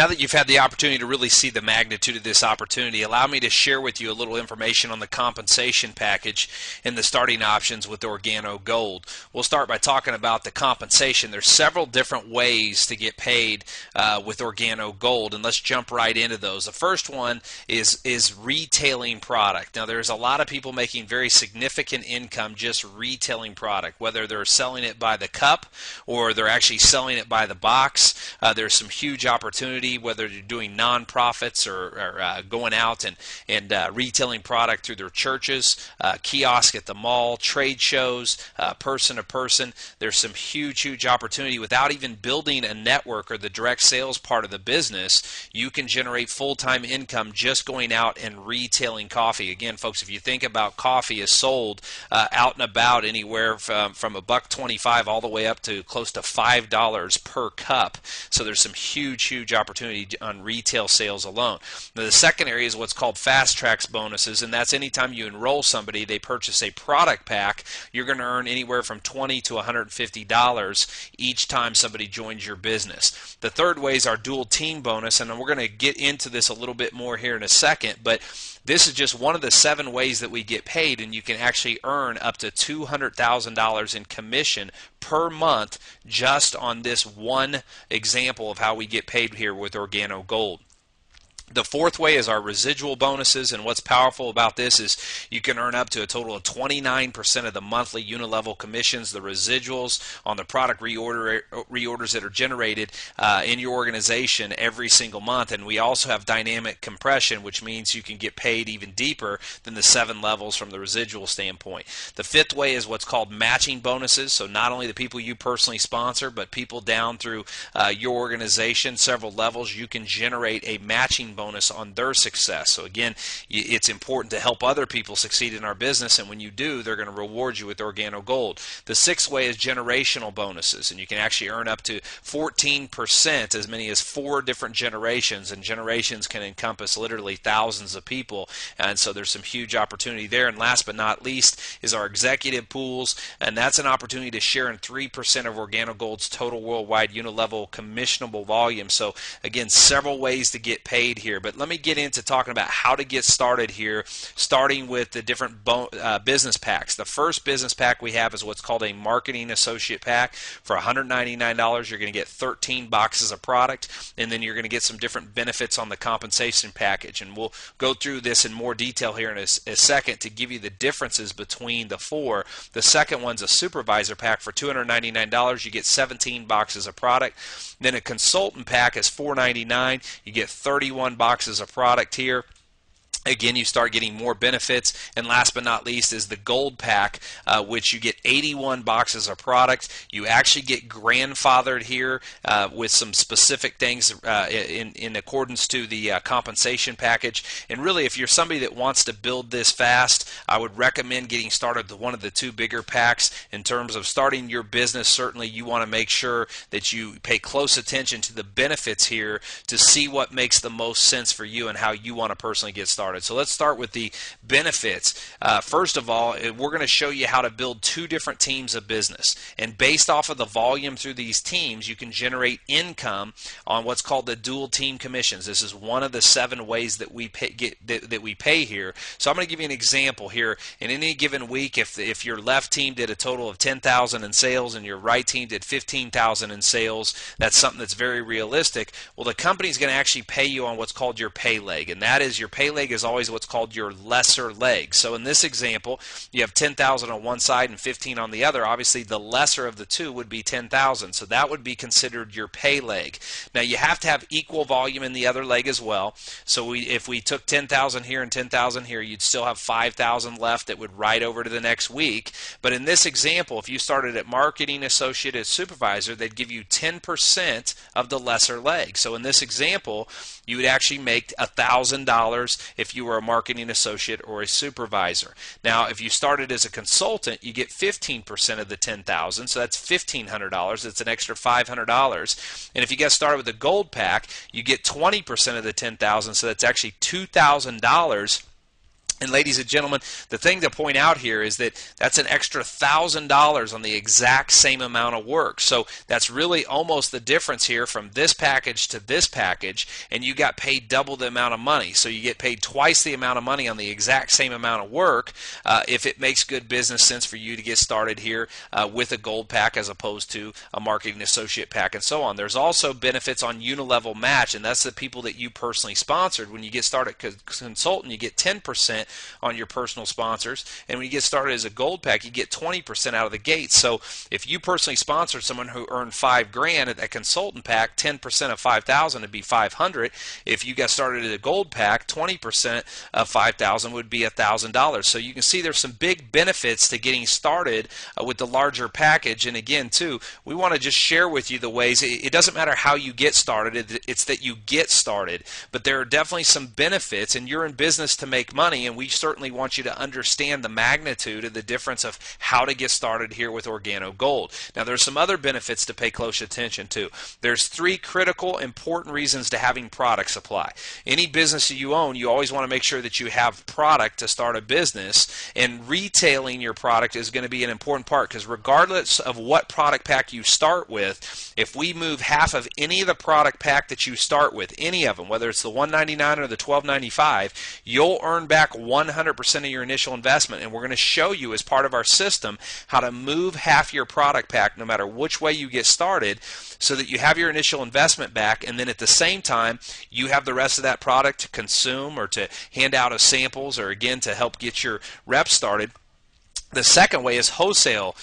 Now that you've had the opportunity to really see the magnitude of this opportunity, allow me to share with you a little information on the compensation package and the starting options with Organo Gold. We'll start by talking about the compensation. There's several different ways to get paid with Organo Gold, and let's jump right into those. The first one is retailing product. Now, there's a lot of people making very significant income just retailing product, whether they're selling it by the cup or they're actually selling it by the box. There's some huge opportunity, whether you're doing nonprofits or going out and retailing product through their churches, kiosk at the mall, trade shows, person to person. There's some huge opportunity. Without even building a network or the direct sales part of the business, you can generate full-time income just going out and retailing coffee. Again, folks, if you think about coffee is sold out and about anywhere from $1.25 all the way up to close to $5 per cup. So there's some huge opportunity on retail sales alone. Now, the second area is what's called fast tracks bonuses, and that's anytime you enroll somebody, they purchase a product pack, you're going to earn anywhere from $20 to $150 each time somebody joins your business. The third way is our dual team bonus, and we're going to get into this a little bit more here in a second, but this is just one of the 7 ways that we get paid, and you can actually earn up to $200,000 in commission per month just on this one example of how we get paid here with Organo Gold. The fourth way is our residual bonuses, and what's powerful about this is you can earn up to a total of 29% of the monthly unit-level commissions, the residuals on the product reorders that are generated in your organization every single month. And we also have dynamic compression, which means you can get paid even deeper than the 7 levels from the residual standpoint. The fifth way is what's called matching bonuses, so not only the people you personally sponsor, but people down through your organization, several levels, you can generate a matching bonus on their success. So again, it's important to help other people succeed in our business, and when you do, they're going to reward you with Organo Gold. The sixth way is generational bonuses, and you can actually earn up to 14%, as many as 4 different generations, and generations can encompass literally thousands of people, and so there's some huge opportunity there. And last but not least is our executive pools, and that's an opportunity to share in 3% of Organo Gold's total worldwide unit-level commissionable volume. So again, several ways to get paid here. But let me get into talking about how to get started here, starting with the different business packs. The first business pack we have is what's called a marketing associate pack. For $199, you're going to get 13 boxes of product, and then you're going to get some different benefits on the compensation package. And we'll go through this in more detail here in a second to give you the differences between the 4. The second one's a supervisor pack. For $299, you get 17 boxes of product. Then a consultant pack is $499. You get 31 boxes of product here. Again, you start getting more benefits. And last but not least is the gold pack, which you get 81 boxes of product. You actually get grandfathered here with some specific things in accordance to the compensation package. And really, if you're somebody that wants to build this fast, I would recommend getting started with one of the 2 bigger packs. In terms of starting your business, certainly you want to make sure that you pay close attention to the benefits here to see what makes the most sense for you and how you want to personally get started. So let's start with the benefits. First of all, we're going to show you how to build 2 different teams of business. And based off of the volume through these teams, you can generate income on what's called the dual team commissions. This is one of the 7 ways that we pay here. So I'm going to give you an example here. In any given week, if your left team did a total of $10,000 in sales and your right team did $15,000 in sales, that's something that's very realistic. Well, the company's going to actually pay you on what's called your pay leg, and that is your pay leg is always what's called your lesser leg. So in this example, you have 10,000 on one side and 15 on the other. Obviously, the lesser of the 2 would be 10,000. So that would be considered your pay leg. Now, you have to have equal volume in the other leg as well. So if we took 10,000 here and 10,000 here, you'd still have 5,000 left that would ride over to the next week. But in this example, if you started at marketing associate as supervisor, they'd give you 10% of the lesser leg. So in this example, you would actually make $1,000 if you were a marketing associate or a supervisor. Now, if you started as a consultant, you get 15% of the $10,000, so that's $1,500. That's an extra $500. And if you get started with a gold pack, you get 20% of the $10,000, so that's actually $2,000 And ladies and gentlemen, the thing to point out here is that that's an extra $1,000 on the exact same amount of work. So that's really almost the difference here from this package to this package, and you got paid double the amount of money. So you get paid twice the amount of money on the exact same amount of work if it makes good business sense for you to get started here with a gold pack as opposed to a marketing associate pack and so on. There's also benefits on unilevel match, and that's the people that you personally sponsored. When you get started as a consultant, you get 10% on your personal sponsors, and when you get started as a gold pack, you get 20% out of the gate. So if you personally sponsored someone who earned $5,000 at that consultant pack, 10% of 5,000 would be 500. If you got started at a gold pack, 20% of 5,000 would be $1,000. So you can see there's some big benefits to getting started with the larger package. And again, too, we want to just share with you the ways. It doesn't matter how you get started, it's that you get started. But there are definitely some benefits, and you're in business to make money, and we certainly want you to understand the magnitude of the difference of how to get started here with Organo Gold. Now, there's some other benefits to pay close attention to. There's 3 critical, important reasons to having product supply. Any business that you own, you always want to make sure that you have product to start a business, and retailing your product is going to be an important part, because regardless of what product pack you start with, if we move half of any of the product pack that you start with, any of them, whether it's the $199 or the $12.95, you'll earn back 100% of your initial investment. And we're going to show you as part of our system how to move half your product pack no matter which way you get started, so that you have your initial investment back, and then at the same time you have the rest of that product to consume or to hand out as samples, or again to help get your reps started. The second way is wholesale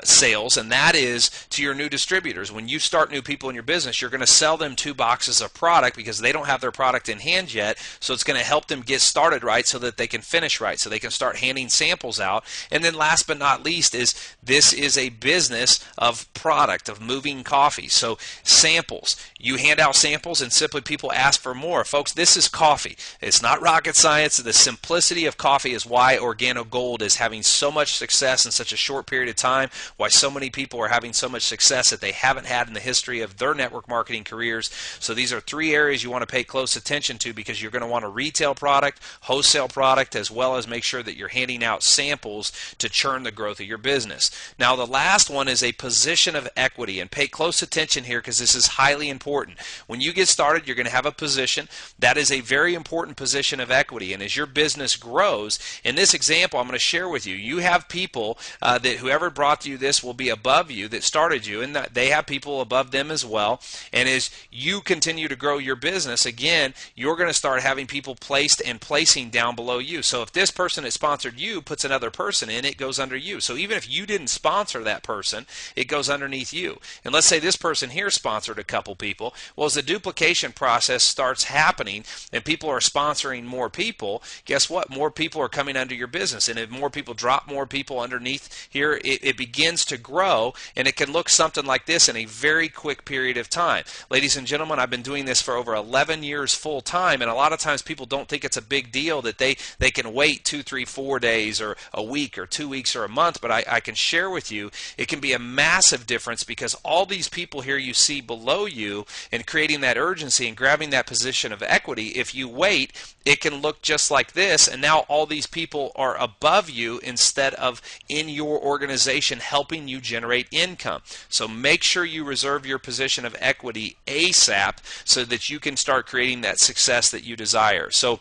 sales, and that is to your new distributors. When you start new people in your business, you're going to sell them 2 boxes of product because they don't have their product in hand yet, so it's going to help them get started right so that they can finish right, so they can start handing samples out. And then last but not least is this is a business of product, of moving coffee. So samples. You hand out samples and simply people ask for more. Folks, this is coffee. It's not rocket science. The simplicity of coffee is why Organo Gold is having so much success in such a short period of time, why so many people are having so much success that they haven't had in the history of their network marketing careers. So these are 3 areas you want to pay close attention to, because you're going to want a retail product, wholesale product, as well as make sure that you're handing out samples to churn the growth of your business. Now, the last one is a position of equity, and pay close attention here because this is highly important. When you get started, you're going to have a position. That is a very important position of equity, and as your business grows, in this example I'm going to share with you, you have people that whoever brought you this will be above you, that started you, and they have people above them as well. And as you continue to grow your business, again, you're going to start having people placed and placing down below you. So if this person that sponsored you puts another person in, it goes under you. So even if you didn't sponsor that person, it goes underneath you. And let's say this person here sponsored a couple people. Well, as the duplication process starts happening and people are sponsoring more people, guess what? More people are coming under your business. And if more people drop more people underneath here, it begins to grow, and it can look something like this in a very quick period of time. Ladies and gentlemen, I've been doing this for over 11 years full time, and a lot of times people don't think it's a big deal that they can wait 2, 3, 4 days or a week or 2 weeks or a month, but I can share with you it can be a massive difference, because all these people here you see below you, and creating that urgency and grabbing that position of equity, if you wait, it can look just like this, and now all these people are above you instead of in your organization helping you generate income. So make sure you reserve your position of equity ASAP so that you can start creating that success that you desire. So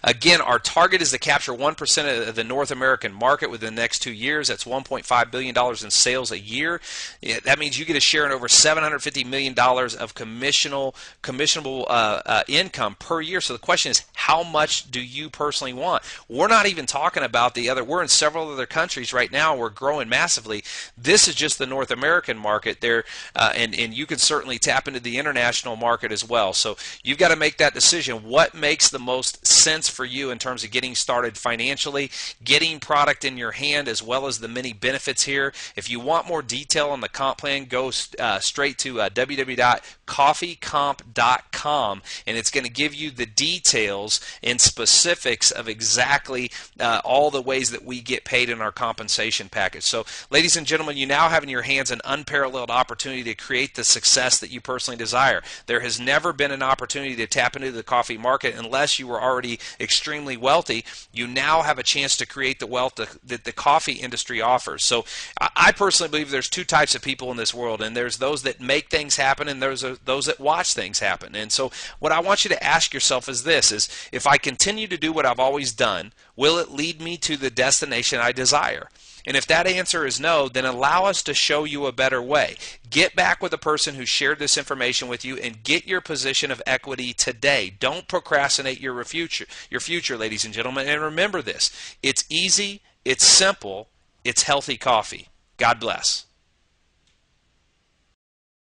again, our target is to capture 1% of the North American market within the next 2 years. That's $1.5 billion in sales a year. That means you get a share in over $750 million of commissionable income per year. So the question is, how much do you personally want? We're not even talking about we're in several other countries right now. We're growing massively. This is just the North American market there, and you can certainly tap into the international market as well. So you've got to make that decision. What makes the most sense for you in terms of getting started financially, getting product in your hand, as well as the many benefits here? If you want more detail on the comp plan, go straight to www.coffeecomp.com, and it's going to give you the details and specifics of exactly all the ways that we get paid in our compensation package. So, ladies and gentlemen, you now have in your hands an unparalleled opportunity to create the success that you personally desire. There has never been an opportunity to tap into the coffee market unless you were already extremely wealthy, you now have a chance to create the wealth that the coffee industry offers. So I personally believe there's two types of people in this world, and there's those that make things happen, and there's those that watch things happen. And so what I want you to ask yourself is this, is if I continue to do what I've always done, will it lead me to the destination I desire? And if that answer is no, then allow us to show you a better way. Get back with the person who shared this information with you and get your position of equity today. Don't procrastinate your future, ladies and gentlemen. And remember this, it's easy, it's simple, it's healthy coffee. God bless.